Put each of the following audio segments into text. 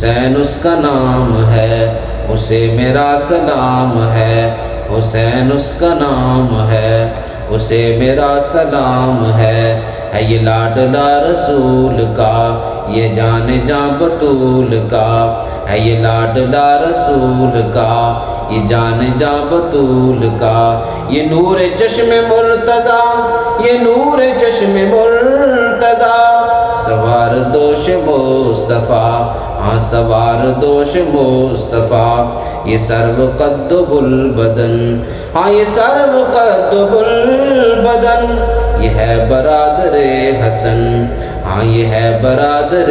حسین اس کا نام ہے، اسے میرا سلام ہے، حسین اس کا نام ہے، اسے میرا سلام ہے یہ لاڈلا رسول کا، یہ جان جاں بطول کا، ہے یہ لاڈلا رسول کا، یہ جان جاں بطول کا، یہ نور چشم مرتضی، یہ نور چشم مرتضی، سوار دوش مصطفیٰ، ہاں سوار دوش مصطفیٰ، یہ سرو قد البدن، ہاں یہ سرو قد البدن، یہ ہے برادر حسن، ہاں یہ ہے برادر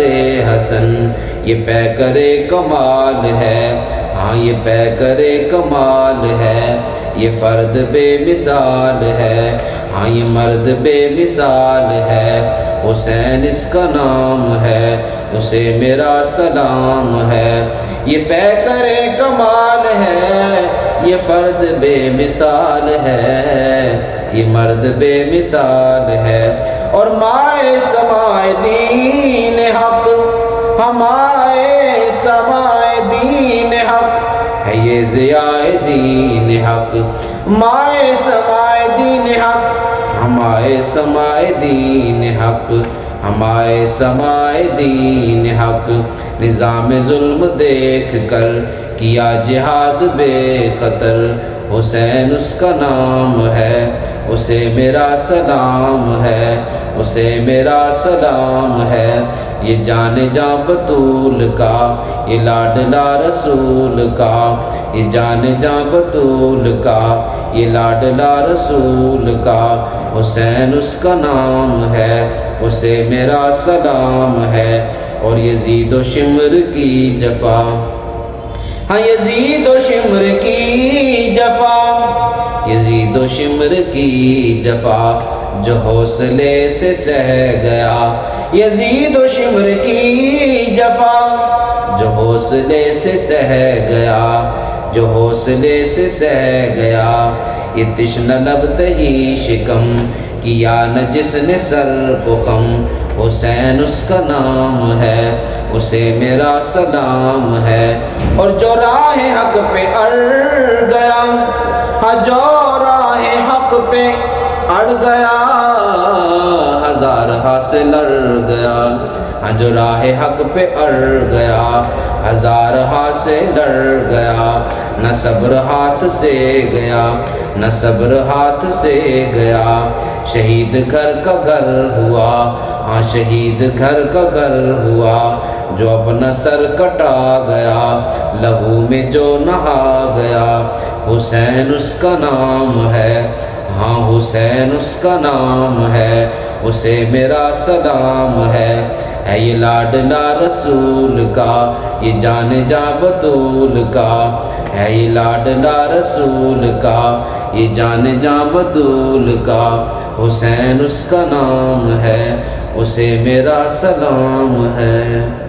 حسن، یہ پیکر کمال ہے، ہاں یہ پیکر کمال ہے، یہ فرد بے مثال ہے، ہاں یہ مرد بے مثال ہے، حسین اس کا نام ہے، اسے میرا سلام ہے، یہ پیکر کمال ہے، یہ فرد بے مثال ہے، یہ مرد بے مثال ہے، اور مائے سمائے دین حق، ہمائے سمائے دین حق ہے یہ ضیائے دین حق، مائے سمائے دین حق، ہمائے سمائے دین حق، ہمائے سمائے دین حق، نظام ظلم دیکھ کر کیا جہاد بے خطر، حسین اس کا نام ہے، اسے میرا سلام ہے، اسے میرا سلام ہے، یہ جان جاں بطول کا، یہ لاڈلا رسول کا، یہ جان جاں بطول کا، یہ لاڈلا رسول کا، حسین اس کا نام ہے، اسے میرا سلام ہے، اور یزید و شمر کی جفا، ہاں یزید و شمر کی جفا، یزید و شمر کی جفا جو حوصلے سے سہ گیا، یزید و شمر کی جفا جو حوصلے سے سہ گیا، جو حوصلے سے سہ گیا، یہ تشنہ لب تہی شکم کیا نہ جس نے سر کو خم، حسین اس کا نام ہے، اسے میرا سلام ہے، اور جو راہ حق پہ اڑ گیا، ہاں جو راہ حق پہ اڑ گیا، ہزارہا سے لڑ گیا، ہاں جو راہ حق پہ اڑ گیا، ہزارہا سے لڑ گیا، نہ صبر ہاتھ سے گیا، نہ صبر ہاتھ سے گیا، شہید گھر کا گھر ہوا، ہاں شہید گھر کا گھر ہوا، جو اپنا سر کٹا گیا، لہو میں جو نہا گیا، حسین اس کا نام ہے، ہاں حسین اس کا نام ہے، اسے میرا سلام ہے یہ لاڈلا رسول کا، یہ جان جاں بطول کا، ہے یہ لاڈلا رسول کا، یہ جان جاں بطول کا، حسین اس کا نام ہے، اسے میرا سلام ہے۔